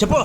చెప్పు.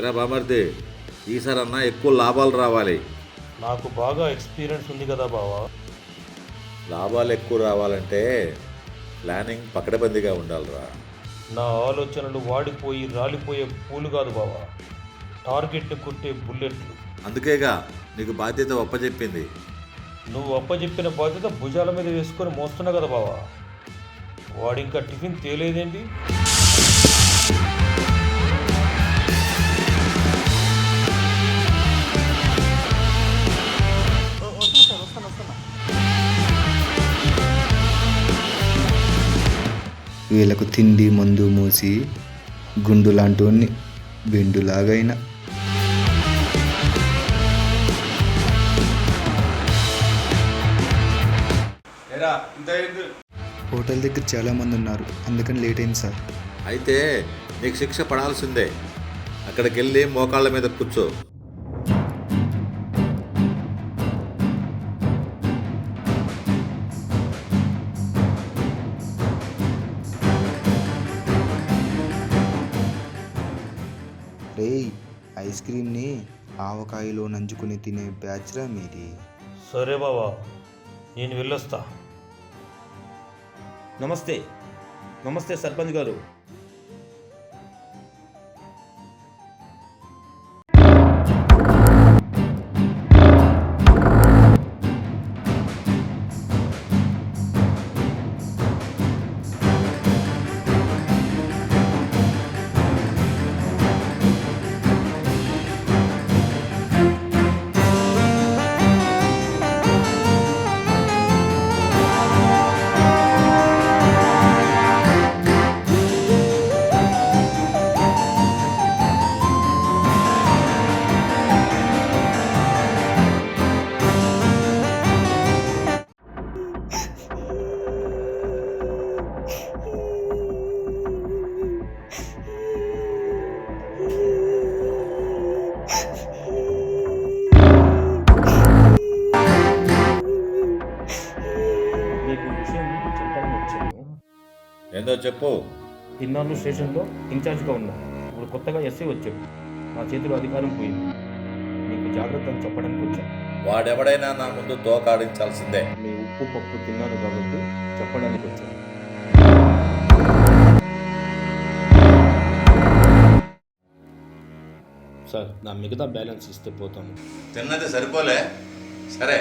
ఎరా బామర్ది, ఈసారన్నా ఎక్కువ లాభాలు రావాలి. నాకు బాగా ఎక్స్పీరియన్స్ ఉంది కదా బావా. లాభాలు ఎక్కువ రావాలంటే ప్లానింగ్ పకడబందీగా ఉండాలిరా. నా ఆలోచనలు వాడిపోయి రాలిపోయే పూలు కాదు బావా, టార్గెట్ని కొట్టే బుల్లెట్లు. అందుకేగా నీకు బాధ్యత ఒప్పచెప్పింది. నువ్వు అప్పచెప్పిన బాధ్యత భుజాల మీద వేసుకొని మోస్తున్నా కదా బావా. వాడింకా టిఫిన్ తేలేదేంటి? వీళ్ళకు తిండి మందు మూసి గుండు లాంటి బెండులాగైనా. హోటల్ దగ్గర చాలా మంది ఉన్నారు, అందుకని లేట్ అయింది సార్. అయితే నీకు శిక్ష పడాల్సిందే. అక్కడికి వెళ్ళి మోకాళ్ళ మీద కూర్చో. రేయ్, ఐస్ క్రీమ్ని ఆవకాయలో నంచుకుని తినే బ్యాచ్రా మీది. సరే బావా, నేను వెళ్ళొస్తా. నమస్తే నమస్తే సర్పంచ్ గారు. మీకు విషయం చెప్పాలని వచ్చాను. ఏందో చెప్పు. ఇన్నాళ్ళు స్టేషన్లో ఇన్ఛార్జ్గా ఉన్నా, ఇప్పుడు కొత్తగా ఎస్ఐ వచ్చాడు. నా చేతిలో అధికారం పోయింది. మీకు జాగ్రత్తలు చెప్పడానికి వచ్చాను. వాడెవడైనా నా ముందు తోకాడించాల్సిందే. మీ ఉప్పు పప్పు తిన్నాను కాబట్టి చెప్పడానికి వచ్చాను. సార్, నా మిగతా బ్యాలెన్స్ ఇస్తే పోతాను. తిన్నది సరిపోలే. సరే,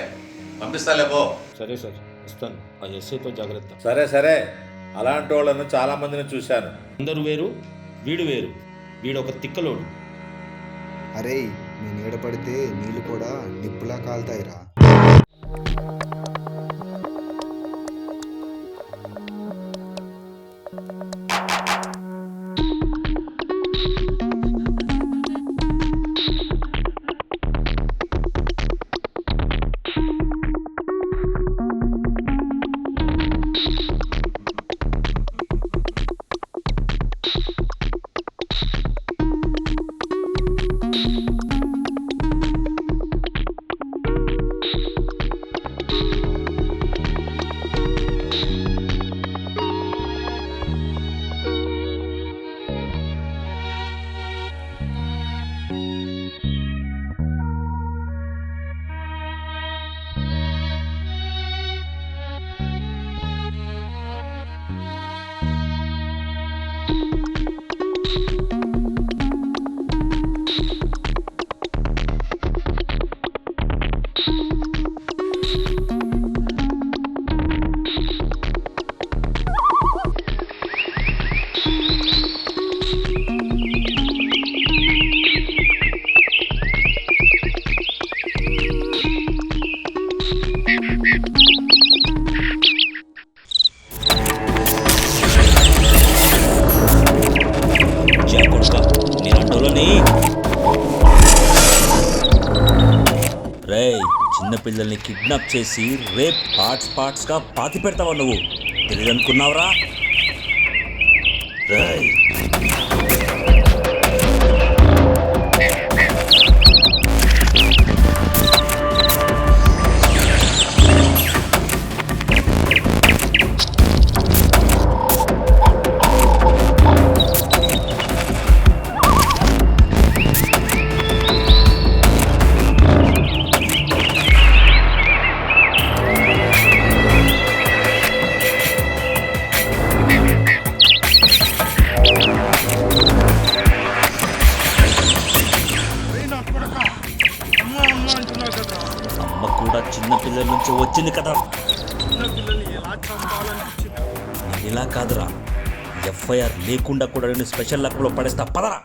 పంపిస్తాలే పో. సరే సార్, ఇస్తాను. ఆ ఎస్ఐతో జాగ్రత్త. సరే సరే, అలాంటి వాళ్ళను చాలా మందిని చూశాను. అందరూ వేరు, వీడు వేరు. వీడు ఒక తిక్కలోడు. అరే, నీ నీడ పడితే నీళ్ళు కూడా నిప్పులా కాలుతాయిరా. పిల్లల్ని కిడ్నాప్ చేసి రేప్ పార్ట్స్గా పాతి పెడతావా నువ్వు? తెలియదనుకున్నావురా? రేయ్, అమ్మ కూడా చిన్న పిల్లల నుంచి వచ్చింది కదా. నేను ఇలా కాదురా, ఎఫ్ఐఆర్ లేకుండా కూడా నేను స్పెషల్ లక్లో పడేస్తా. పదరా.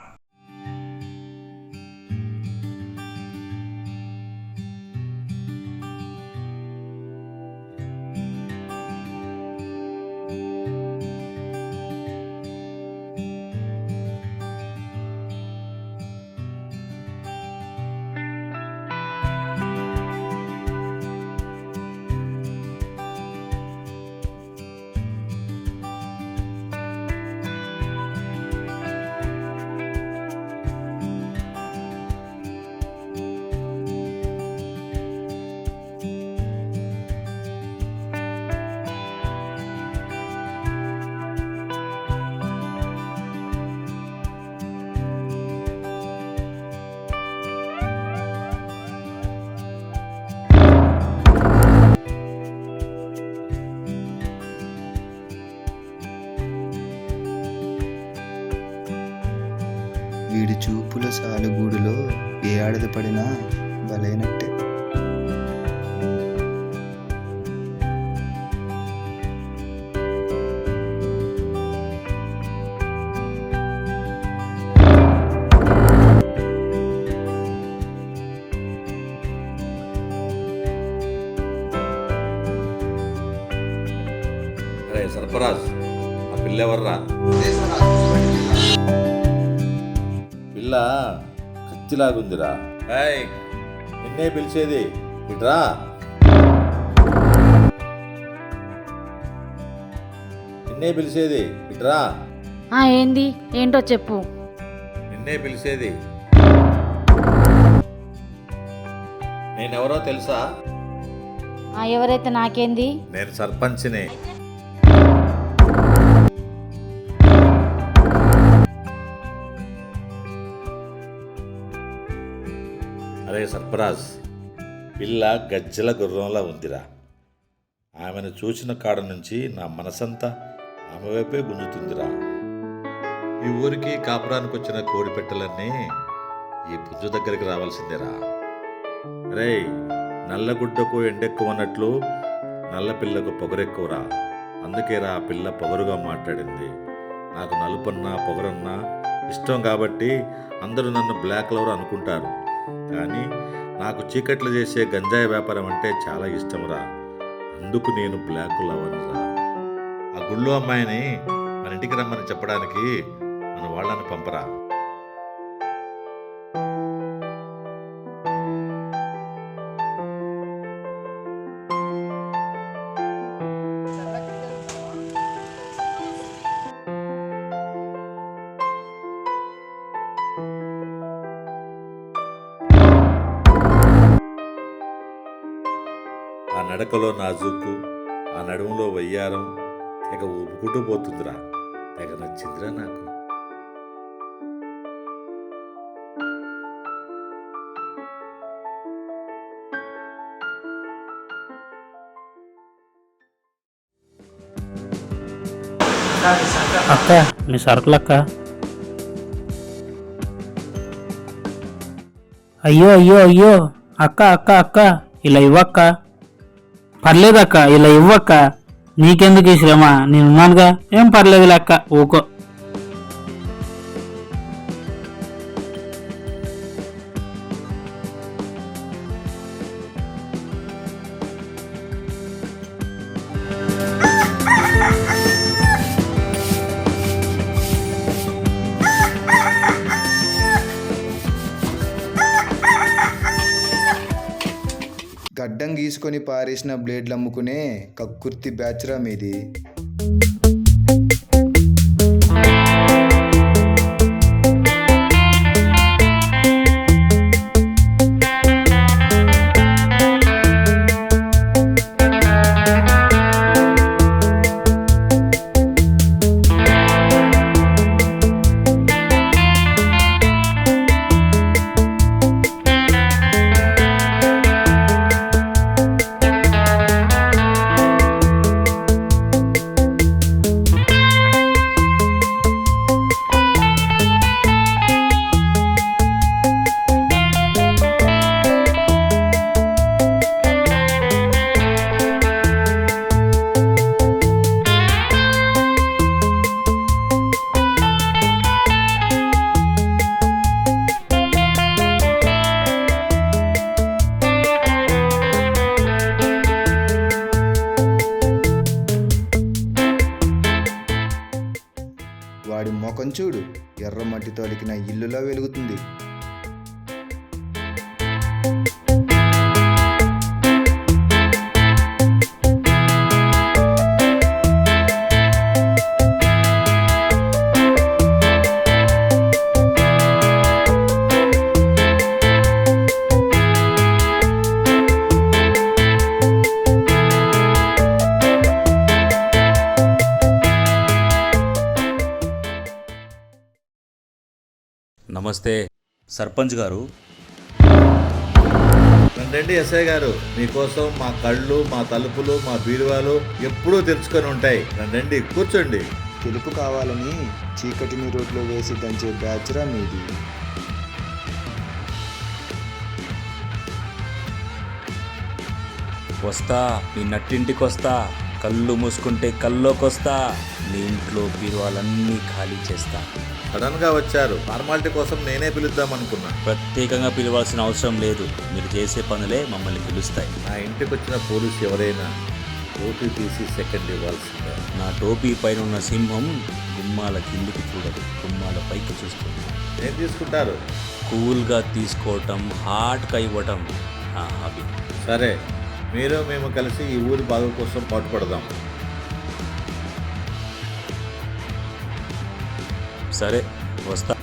వీడి చూపుల సాలుగూడులో ఏ ఆడది పడినా బలైనట్టే. అరే సర్ఫరాజ్, ఆ పిల్ల ఎవర్రా? పిల్ల కత్తిలాగుందిరా. ఏయ్, నిన్నే పిలిచేది, ఇట్రా. నిన్నే పిలిచేది, ఇట్రా. ఏంది ఏంటో చెప్పు. నిన్నే పిలిచేది. నేనెవరో తెలుసా? ఎవరైతే నాకేంది? నేను సర్పంచ్ని. అరే సర్ఫరాజ్, పిల్ల గజ్జల గుర్రంలా ఉందిరా. ఆమెను చూసిన కాడ నుంచి నా మనసంతా ఆమె వైపే గుంజుతుందిరా. ఈ ఊరికి కాపురానికి వచ్చిన కోడి పెట్టలన్నీ ఈ పుంజు దగ్గరికి రావాల్సిందేరా. రే, నల్లగుడ్డకు ఎండెక్కువ అన్నట్లు నల్ల పిల్లకు పొగరెక్కువరా. అందుకేరా ఆ పిల్ల పొగరుగా మాట్లాడింది. నాకు నలుపన్నా పొగరన్నా ఇష్టం కాబట్టి అందరూ నన్ను బ్లాక్ లవర్ అనుకుంటారు. కానీ నాకు చీకట్లు చేసే గంజాయి వ్యాపారం అంటే చాలా ఇష్టంరా. అందుకు నేను బ్లాక్ లవర్రా. ఆ గుళ్ళు అమ్మాయిని మన ఇంటికి రమ్మని చెప్పడానికి మన వాళ్ళని పంపరా. ఆ నడకలో నాజుకు, ఆ నడుములో వయ్యారం తెగ ఊపుకుంటూ పోతుందిరా. తెగ నచ్చిందిరా నాకు. అక్క, నీ సరుకులు అక్క. అయ్యో అయ్యో అయ్యో, అక్క అక్క అక్క, ఇలా ఇవ్వక్క. పర్లేదక్క, ఇలా ఇవ్వక్క. నీకెందుకు ఈ శ్రమ, నేనున్నానుగా. ఏం పర్లేదు లెక్క, ఊకో. గడ్డం తీసుకొని పారేసిన బ్లేడ్లు అమ్ముకునే కక్కుర్తి బ్యాచ్రా మీది. వాడి ముఖం చూడు, ఎర్ర మట్టితో అలికిన ఇల్లులా వెలుగుతుంది. నమస్తే సర్పంచ్ గారు. రండి ఎస్ఐ గారు, మీకోసం మా కళ్ళు, మా తలుపులు, మా బీరువాలు ఎప్పుడూ తెరుచుకొని ఉంటాయి. రండి కూర్చోండి. తెలుపు కావాలని చీకటిని రోడ్లో వేసి దంచే బ్యాచ్రా మీది. వస్తా, మీ నట్టింటికి వస్తా, కళ్ళు మూసుకుంటే కల్లోకొస్తా, నీ ఇంట్లో బీరువాలన్నీ ఖాళీ చేస్తా. సడన్ గా వచ్చారు, ఫార్మాలిటీ కోసం నేనే పిలుద్దాం అనుకున్నా. ప్రత్యేకంగా పిలవాల్సిన అవసరం లేదు, మీరు చేసే పనులే మమ్మల్ని పిలుస్తాయి. నా ఇంటికి వచ్చిన పోలీసు ఎవరైనా టోపీ తీసి సెకండ్ ఇవ్వాల్సిందే. నా టోపీ పైన ఉన్న సింహం గుమ్మాల కిందికి చూడదు, గుమ్మాల పైకి చూస్తుంది. ఏం తీసుకుంటారు? కూల్గా తీసుకోవటం, హాట్గా ఇవ్వటం నా హాబీ. సరే, మీరు మేము కలిసి ఈ ఊరి బాగు కోసం పాటుపడదాం. సరే వస్తా.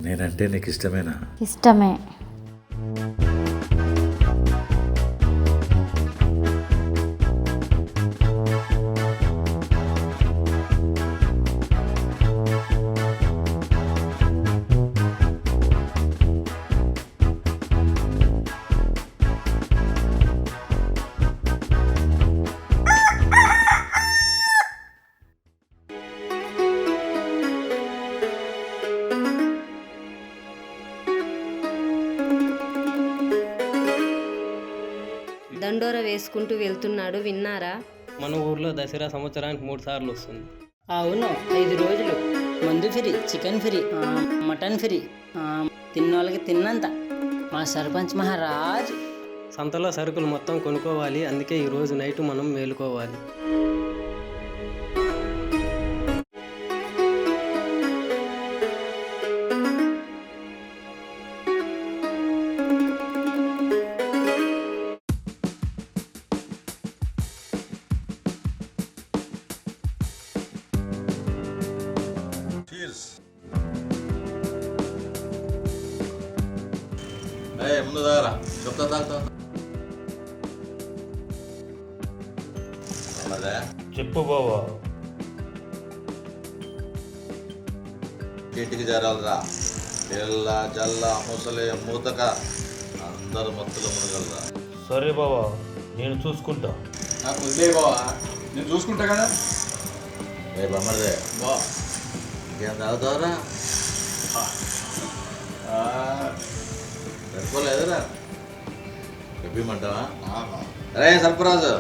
నేనంటే నీకు ఇష్టమేనా? ఇష్టమే. దండోర వేసుకుంటూ వెళ్తున్నాడు, విన్నారా? మన ఊర్లో దసరా సంవత్సరానికి 3 సార్లు వస్తుంది. అవును, 5 రోజులు మందు free, chicken free, mutton free, తిన్నోళ్ళకి తిన్నంత. మా సర్పంచ్ మహారాజ్. సంతలో సరుకులు మొత్తం కొనుక్కోవాలి, అందుకే ఈరోజు నైట్ మనం మేలుకోవాలి. ముందు దారా చెప్తా తాగుతా. చెప్పు బావా. ఇంటికి చేరాలరా. పిల్ల జల్ల ముసలి మూతక అందరు మత్తులు మునగలరా. సరే బావా, నేను చూసుకుంటా. నాకు వదిలే బావా, నేను చూసుకుంటా కదా. ఏ బొమ్మదే బా ఇంకేం తాగుతావరా? సరిపోలేదురా, చెప్పమంటావా? అరే సర్పరాజు,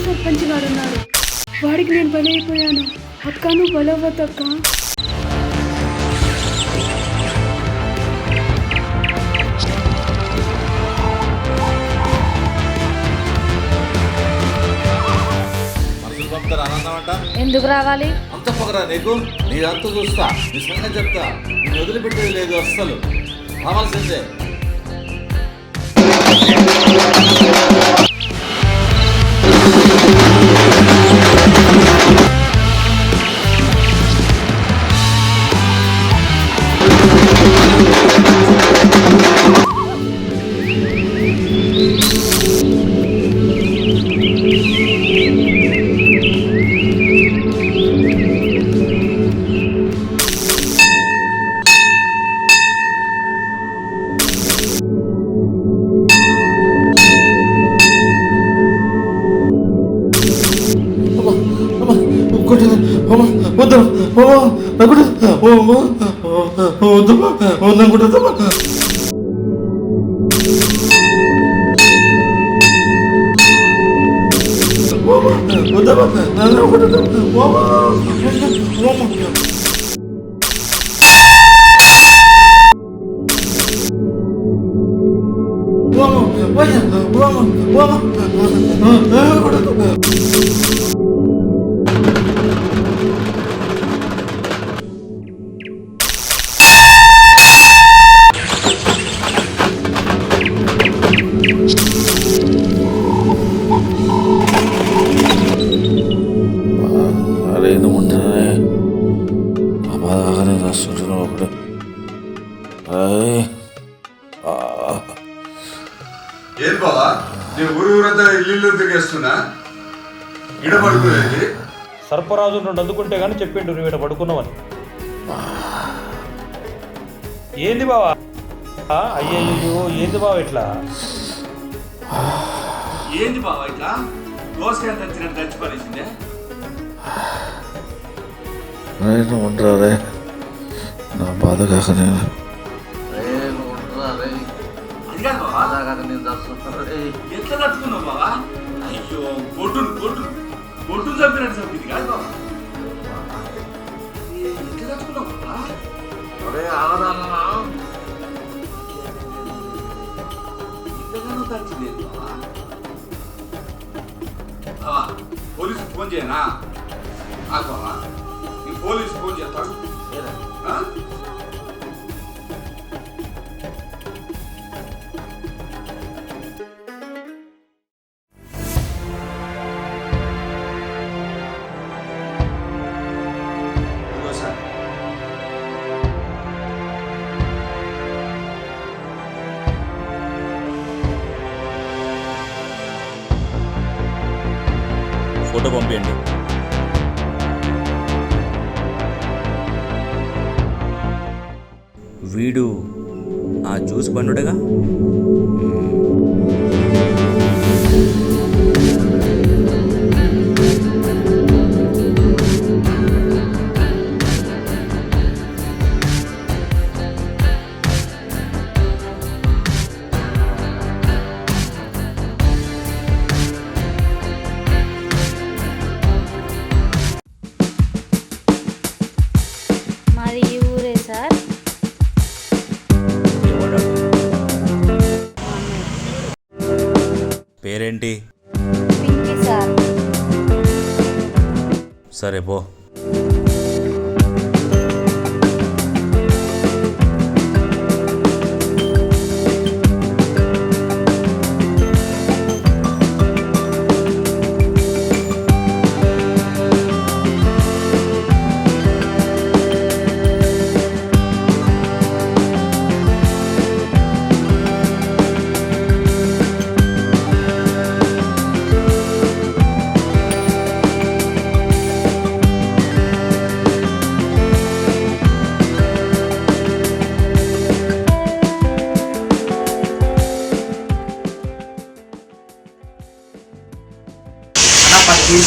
సర్పంచ్ గారు ఉన్నారు, వాడికి నేను బలైపోయాను. అక్క నువ్వు బలవ్వద్దక్క. మనుషులు పంపుతారు అనందమంట. ఎందుకు రావాలి? అంత పొగరా నీకు? నీ అంత చూస్తా, నీ సంగతి చెప్తా. నేను వదిలిపెట్టేది లేదు అస్సలు, రావాల్సిందే. అరే నువ్వు ఉంటానే ఆ బాగానే రాస్తుంటున్నావు ఒకడు. ఏం బావా నేను ఊరంతా ఇల్లు తిరిగేస్తున్నా ఇడ పడుకునేది. సర్పరాజు నుండి అందుకుంటే కానీ చెప్పిండు నువ్వు ఇక్కడ పడుకున్నావని. ఏంది బావా? అయ్యయ్యో ఏంది బావ ఇట్లా? ఏంది బావా ఇట్లా దోసకాయ దంచినట్టు దంచి పడేసిందే? నేను ఉండరారే నా బాధ కాక నేను ఎట్లా తట్టుకున్నావు బావా? అయ్యో కొట్టును చంపినట్టు చంపింది కాదు బావా. ఎట్లా తట్టుకున్నావు బావా? ఇంతగానో దంచింది బావా. బావా పోలీసు ఫోన్ చేయనా? బావా నీ పోలీసు ఫోన్ చేస్తాడు. ఫోటో పంపించండి. వీడు ఆ జ్యూస్ బండుడేగా? మాది ఈ ఊరే సార్. పేరేంటి? పింకీ సార్. సరే పో.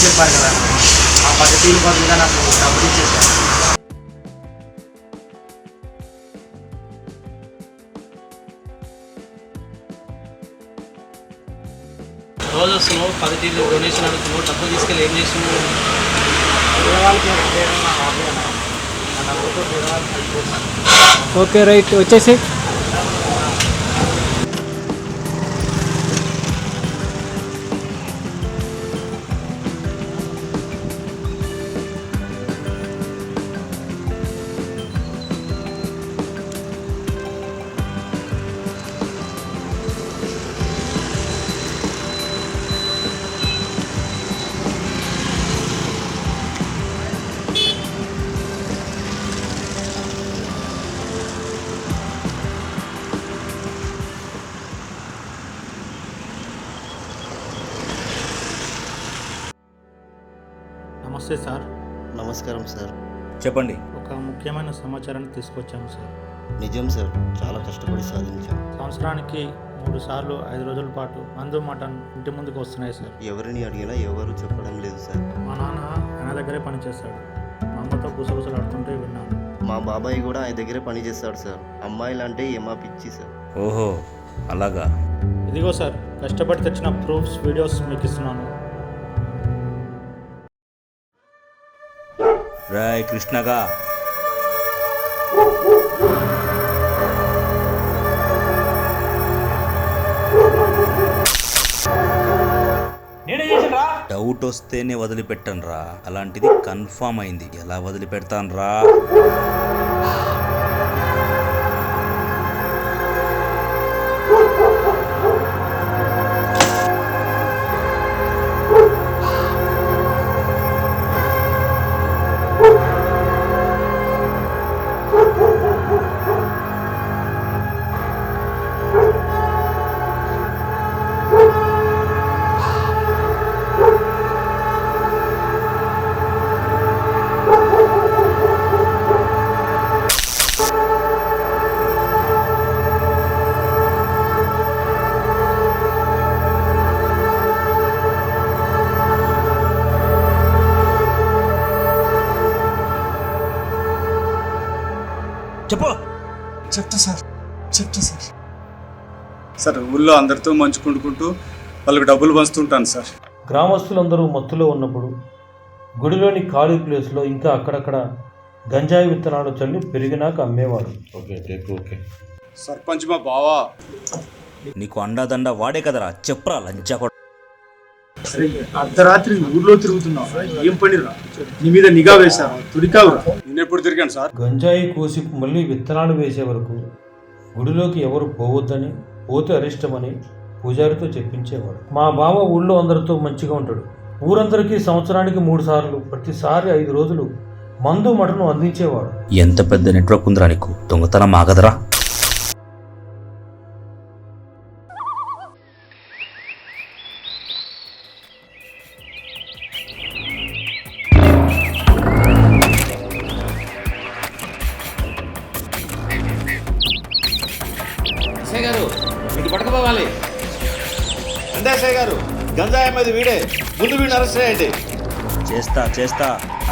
చెప్పారు కదా, ఆ 10 టీలు బదులుగా నాకు డబ్బులు ఇచ్చేసారు. రోజు వస్తున్నావు, 10 టీలు డొనేషన్ అడుగుతున్నావు, డబ్బులు తీసుకెళ్ళి ఏం చేస్తున్నావు? ఓకే రైట్ వచ్చేసి. నమస్తే సార్. నమస్కారం సార్. చెప్పండి. ఒక ముఖ్యమైన సమాచారాన్ని తీసుకొచ్చాము సార్. నిజం సార్, చాలా కష్టపడి సాధించాం. సంవత్సరానికి 3 సార్లు 5 రోజుల పాటు మందు మటన్ ఇంటి ముందుకు వస్తున్నాయి సార్. ఎవరిని అడిగినా ఎవరు చెప్పడం లేదు సార్. మా నాన్న ఆయన దగ్గరే పనిచేస్తాడు. అమ్మతో గుసగుసలాడుతుంటే విన్నాను. మా బాబాయ్ కూడా ఆయన దగ్గరే పని చేస్తాడు సార్. అమ్మాయిలంటే ఏమా పిచ్చి సార్. ఓహో అలాగా. ఇదిగో సార్, కష్టపడి తెచ్చిన ప్రూఫ్స్ వీడియోస్ మీకు ఇస్తున్నాను. రాయ్ కృష్ణగా నేనే చేసినరా? డౌట్ వస్తేనే వదిలిపెట్టను రా, అలాంటిది కన్ఫామ్ అయింది. ఎలా వదిలిపెడతాను రా? చెప్పు. చెప్తా సార్. సార్ ఊళ్ళో అందరితో మంచుకుంటూ వాళ్ళకి డబ్బులు పంచుతుంటాను సార్. గ్రామస్తులందరూ మత్తులో ఉన్నప్పుడు గుడిలోని ఖాళీ ప్లేస్లో ఇంకా అక్కడక్కడ గంజాయి విత్తనాలు చల్లి పెరిగినాక అమ్మేవాడు. ఓకే. సర్పంచ్ మా బావా. నీకు అండాదండ వాడే కదరా, చెప్పరా లంచా కొడ. అర్ధరాత్రి ఊర్లో తిరుగుతున్నావు, ఏం పనిరా? నీ మీద నిఘా వేశారు, తుడికావురా. నేను ఎప్పుడు తిరిగాను సార్? గంజాయి కోసి మళ్ళీ విత్తనాలు వేసే వరకు గుడిలోకి ఎవరు పోవద్దని, పోతే అరిష్టమని పూజారితో చెప్పించేవాడు. మా బావ ఊళ్ళో అందరితో మంచిగా ఉంటాడు. ఊరందరికీ సంవత్సరానికి 3 సార్లు, ప్రతిసారి 5 రోజులు మందు మటను అందించేవాడు. ఎంత పెద్ద నెట్వర్క్ ఉందిరా నీకు, దొంగతనం ఆగదరా. గారు ఇటు పట్టుకుపోవాలి. అందేశాయ్ గారు, గంజాయి మీద వీడే, ముందు వీడిని అరెస్ట్ చేయండి. చేస్తా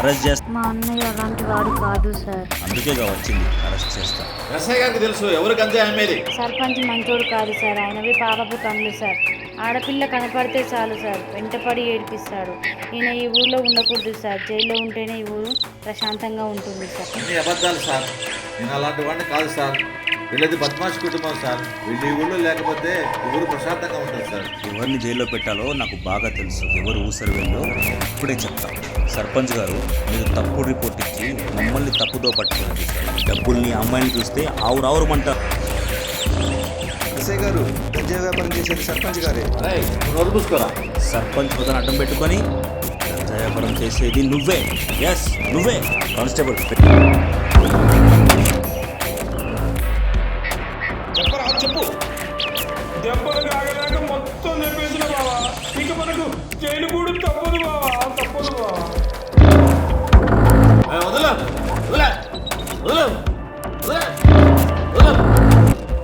అరెస్ట్ చేస్తా. మా అన్నయ్య అలాంటి వాడు కాదు సార్. అందుకేగా వచ్చింది, అరెస్ట్ చేస్తా. ఎస్ఐ గారికి తెలుసు ఎవరు గంజాయి అమ్మేది. సర్పంచ్ మంచోడు కాదు సార్, ఆయనవి పాపపు పనులు సార్. ఆడపిల్ల కనపడితే చాలు సార్, వెంటపడి ఏడిపిస్తాడు. ఈయన ఈ ఊళ్ళో ఉండకూడదు సార్, జైల్లో ఉంటేనే ఈ ఊరు ప్రశాంతంగా ఉంటుంది సార్. అన్ని అబద్ధాలు సార్, నేను అలాంటి వాడిని కాదు సార్. వీళ్ళది బద్మాష్ కుటుంబం సార్. వీళ్ళు ఈ ఊళ్ళో లేకపోతే ఈ ఊరు ప్రశాంతంగా ఉంటుంది సార్. ఎవరిని జైల్లో పెట్టాలో నాకు బాగా తెలుసు. ఎవరు ఊసరు వెళ్ళో ఇప్పుడే చెప్తా. సర్పంచ్ గారు, మీరు తప్పుడు రిపోర్ట్ ఇచ్చి మమ్మల్ని తప్పుదో పట్టుకుని డబ్బుల్ని అమ్మాయిని చూస్తే ఆవురావురమంటారు. ఎస్ఐ గారు, గంజాయి వ్యాపారం చేసేది సర్పంచ్ గారే. నోరు పూసుకోరా. సర్పంచ్ హోదాను అడ్డం పెట్టుకొని గంజాయి వ్యాపారం చేసేది నువ్వే. ఎస్ నువ్వే. కానిస్టేబుల్ చెప్పు. దెబ్బలు కాగలేక మొత్తం చెప్పేసిన బావా. ఇక మనకు జైలు కూడా తప్పదు బావా.